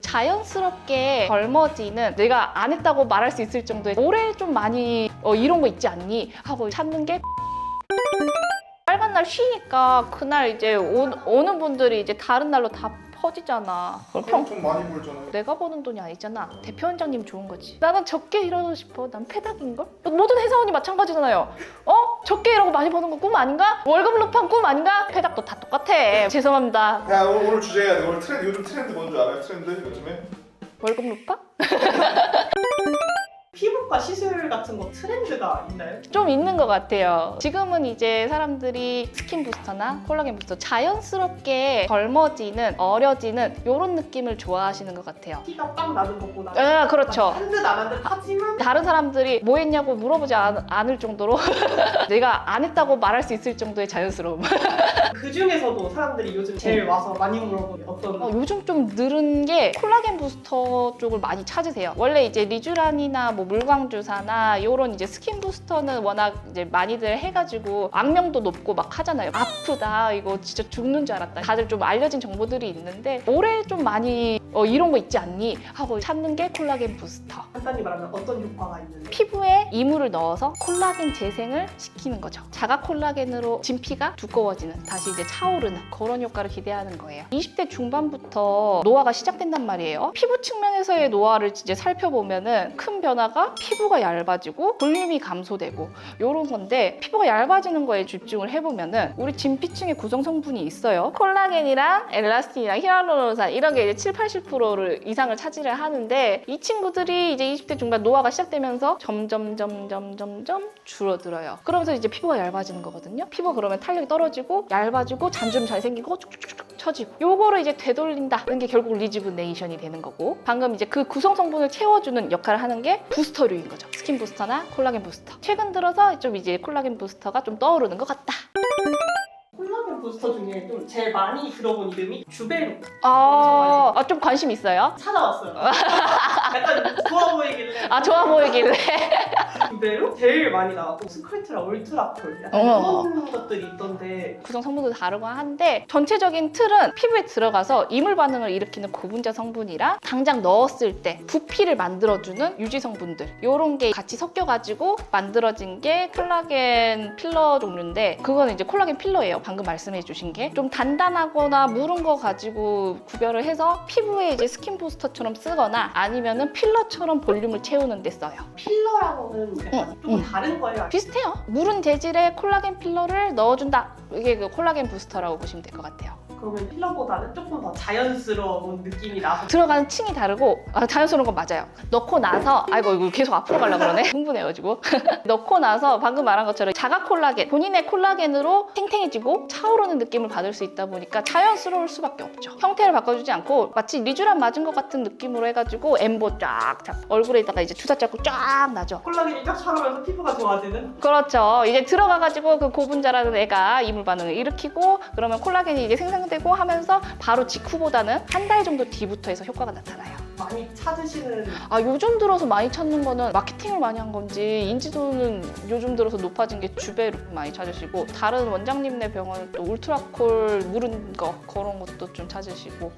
자연스럽게 젊어지는, 내가 안 했다고 말할 수 있을 정도의 올해 좀 많이 이런 거 있지 않니? 하고 찾는 게 빨간 날 쉬니까 그날 이제 오는 분들이 이제 다른 날로 다 퍼지잖아. 그럼 돈 많이 벌잖아요. 내가 버는 돈이 아니잖아. 대표 원장님 좋은 거지. 나는 적게 일하고 싶어. 난 패닥인걸? 모든 회사원이 마찬가지잖아요. 적게 일하고 많이 버는 거 꿈 아닌가? 월급 루팡 꿈 아닌가? 패닥도 다 똑같아. 죄송합니다. 야, 오늘 주제 해야 돼. 오늘 트렌드, 요즘 트렌드 뭔지 알아요? 트렌드 요즘에? 월급 루팡? 피부과 시술 같은 거 트렌드가 있나요? 좀 있는 것 같아요. 지금은 이제 사람들이 스킨 부스터나 콜라겐 부스터 자연스럽게 젊어지는, 어려지는 이런 느낌을 좋아하시는 것 같아요. 티가 딱 나는 것보다 그렇죠. 한 듯 안 한 듯 하지만 다른 사람들이 뭐 했냐고 물어보지 않을 정도로 내가 안 했다고 말할 수 있을 정도의 자연스러움. 그 중에서도 사람들이 요즘 제일 와서 많이 물어보는 어떤 요즘 좀 늘은 게 콜라겐 부스터 쪽을 많이 찾으세요. 원래 이제 리쥬란이나 뭐 물광주사나 이런 이제 스킨 부스터는 워낙 이제 많이들 해가지고 악명도 높고 막 하잖아요. 아프다, 이거 진짜 죽는 줄 알았다. 다들 좀 알려진 정보들이 있는데 올해 좀 많이 이런 거 있지 않니? 하고 찾는 게 콜라겐 부스터. 간단히 말하면 어떤 효과가 있는지. 피부에 이물을 넣어서 콜라겐 재생을 시키는 거죠. 자가 콜라겐으로 진피가 두꺼워지는, 다시 이제 차오르는 그런 효과를 기대하는 거예요. 20대 중반부터 노화가 시작된단 말이에요. 피부 측면에서의 노화를 이제 살펴보면은 큰 변화가 피부가 얇아지고 볼륨이 감소되고 이런 건데, 피부가 얇아지는 거에 집중을 해보면은 우리 진피층의 구성 성분이 있어요. 콜라겐이랑 엘라스틴이랑 히알루론산 이런 게 이제 7, 80%를 이상을 차지를 하는데, 이 친구들이 이제 20대 중반 노화가 시작되면서 점점 줄어들어요. 그러면서 이제 피부가 얇아지는 거거든요. 피부 그러면 탄력이 떨어지고 얇아지고 잔주름 잘 생기고 쭉쭉쭉 처지고, 요거를 이제 되돌린다는 게 결국 리주브네이션이 되는 거고, 방금 이제 그 구성 성분을 채워주는 역할을 하는 게 부스터류인 거죠. 스킨 부스터나 콜라겐 부스터. 최근 들어서 좀 이제 콜라겐 부스터가 좀 떠오르는 것 같다. 콜라겐 부스터 중에 좀 제일 많이 들어본 이름이 주베루. 좀 관심 있어요? 찾아왔어요. 약간 좋아 보이길래. 좋아 보이길래. 주베루 제일 많이 나왔고 스크래트랑 울트라콜 약간 그런 것들이 있던데 구성 성분도 다르고 한데, 전체적인 틀은 피부에 들어가서 이물 반응을 일으키는 고분자 성분이랑 당장 넣었을 때 부피를 만들어주는 유지 성분들, 이런 게 같이 섞여가지고 만들어진 게 콜라겐 필러 종류인데, 그거는 이제 콜라겐 필러예요. 방금 말씀해 주신 게 좀 단단하거나 무른 거 가지고 구별을 해서 피부에 이제 스킨 부스터처럼 쓰거나 아니면은 필러처럼 볼륨을 채우는 데 써요. 필러랑은 약간 조금 다른 거예요? 비슷해요. 무른 재질의 콜라겐 필러를 넣어준다. 이게 그 콜라겐 부스터라고 보시면 될 것 같아요. 그러면 필러보다는 조금 더 자연스러운 느낌이 나서 들어가는 층이 다르고, 자연스러운 건 맞아요. 넣고 나서, 아이고 이거 계속 앞으로 가려고 그러네. 흥분해가지고. 넣고 나서 방금 말한 것처럼 자가 콜라겐, 본인의 콜라겐으로 탱탱해지고 차오르는 느낌을 받을 수 있다 보니까 자연스러울 수밖에 없죠. 형태를 바꿔주지 않고 마치 리쥬란 맞은 것 같은 느낌으로 해가지고 엠보 쫙 잡고 얼굴에다가 이제 주사 잡고 쫙 나죠. 콜라겐이 쫙 차오르면서 피부가 좋아지는? 그렇죠. 이제 들어가가지고 그 고분자라는 애가 이물 반응을 일으키고, 그러면 콜라겐이 이제 생성되고 하면서 바로 직후보다는 한 달 정도 뒤부터 해서 효과가 나타나요. 많이 찾으시는 요즘 들어서 많이 찾는 거는 마케팅을 많이 한 건지 인지도는 요즘 들어서 높아진 게 주베루 많이 찾으시고, 다른 원장님네 병원은 또 울트라콜 무른 거 그런 것도 좀 찾으시고.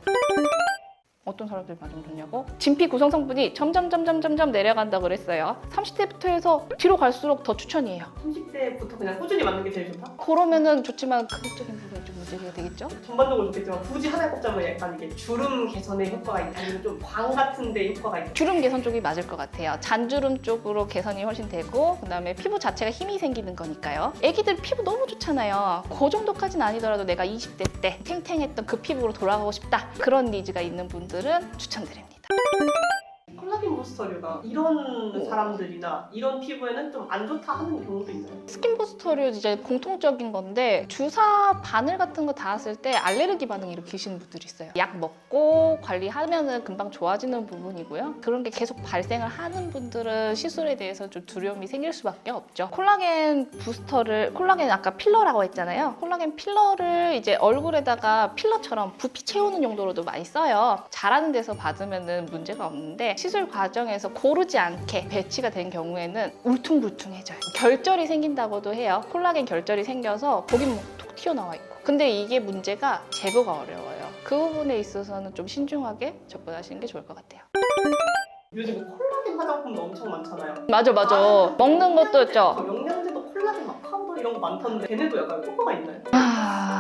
어떤 사람들이 맞으면 좋냐고? 진피 구성 성분이 점점 내려간다고 그랬어요. 30대부터 해서 뒤로 갈수록 더 추천이에요. 30대부터 그냥 꾸준히 맞는 게 제일 좋다? 그러면은 좋지만 가격적인 부분이 좀 문제가 되겠죠? 전반적으로 좋겠지만 굳이 하나에 꼽자면 약간 이게 주름 개선에 효과가 있다, 아니면 좀 광 같은 데 효과가 있다. 주름 개선 쪽이 맞을 것 같아요. 잔주름 쪽으로 개선이 훨씬 되고, 그다음에 피부 자체가 힘이 생기는 거니까요. 애기들 피부 너무 좋잖아요. 그 정도까지는 아니더라도 내가 20대 때 탱탱했던 그 피부로 돌아가고 싶다, 그런 니즈가 있는 분들은 추천드립니다. 콜라겐 부스터류가 이런 사람들이나 이런 피부에는 좀 안 좋다 하는 경우도 있나요? 스킨 부스터류 이제 공통적인 건데, 주사 바늘 같은 거 닿았을 때 알레르기 반응 일으키시는 분들이 있어요. 약 먹고 관리하면은 금방 좋아지는 부분이고요. 그런 게 계속 발생을 하는 분들은 시술에 대해서 좀 두려움이 생길 수밖에 없죠. 콜라겐 부스터를, 콜라겐 아까 필러라고 했잖아요. 콜라겐 필러를 이제 얼굴에다가 필러처럼 부피 채우는 용도로도 많이 써요. 잘하는 데서 받으면은 문제가 없는데, 시술 과정에서 고르지 않게 배치가 된 경우에는 울퉁불퉁해져요. 결절이 생긴다고도 해요. 콜라겐 결절이 생겨서 거긴 뭐 톡 튀어나와 있고. 근데 이게 문제가 제거가 어려워요. 그 부분에 있어서는 좀 신중하게 접근하시는 게 좋을 것 같아요. 요즘 콜라겐 화장품도 엄청 많잖아요. 맞아. 먹는 것도 있죠. 영양제도 콜라겐 막 파우더 이런 거 많던데 걔네도 약간 효과가 있나요?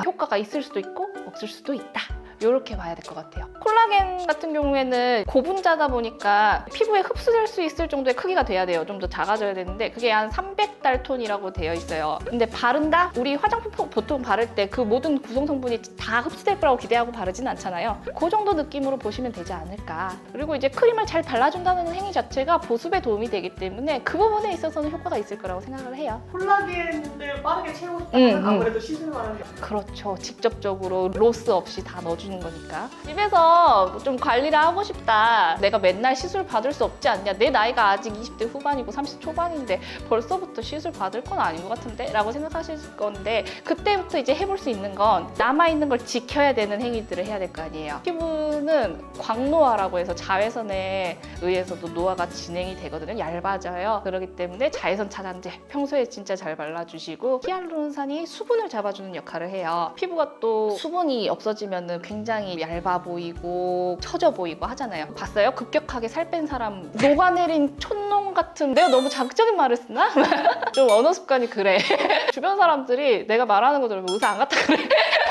효과가 있을 수도 있고 없을 수도 있다. 이렇게 봐야 될 것 같아요. 콜라겐 같은 경우에는 고분자다 보니까 피부에 흡수될 수 있을 정도의 크기가 돼야 돼요. 좀 더 작아져야 되는데 그게 한 300달톤이라고 되어 있어요. 근데 바른다? 우리 화장품 보통 바를 때 그 모든 구성 성분이 다 흡수될 거라고 기대하고 바르진 않잖아요. 그 정도 느낌으로 보시면 되지 않을까. 그리고 이제 크림을 잘 발라준다는 행위 자체가 보습에 도움이 되기 때문에 그 부분에 있어서는 효과가 있을 거라고 생각을 해요. 콜라겐을 빠르게 채우고 싶다면 아무래도 시술만 게 그렇죠. 직접적으로 로스 없이 다 넣어주는 거니까. 집에서 좀 관리를 하고 싶다. 내가 맨날 시술 받을 수 없지 않냐. 내 나이가 아직 20대 후반이고 30 초반인데 벌써부터 시술 받을 건 아닌 것 같은데? 라고 생각하실 건데 그때부터 이제 해볼 수 있는 건 남아있는 걸 지켜야 되는 행위들을 해야 될 거 아니에요. 피부는 광노화라고 해서 자외선에 의해서도 노화가 진행이 되거든요. 얇아져요. 그렇기 때문에 자외선 차단제 평소에 진짜 잘 발라주시고 히알루론산이 수분을 잡아주는 역할을 해요. 피부가 또 수분이 없어지면 굉장히 얇아 보이고 처져 보이고 하잖아요. 봤어요? 급격하게 살 뺀 사람 녹아내린 촌농 같은 내가 너무 자극적인 말을 쓰나? 좀 언어 습관이 그래. 주변 사람들이 내가 말하는 거 들으면 의사 안 같다 그래.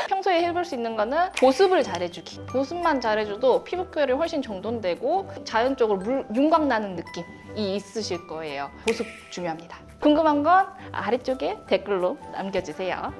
평소에 해볼 수 있는 거는 보습을 잘해주기. 보습만 잘해줘도 피부결이 훨씬 정돈되고 자연적으로 윤곽 나는 느낌이 있으실 거예요. 보습 중요합니다. 궁금한 건 아래쪽에 댓글로 남겨주세요.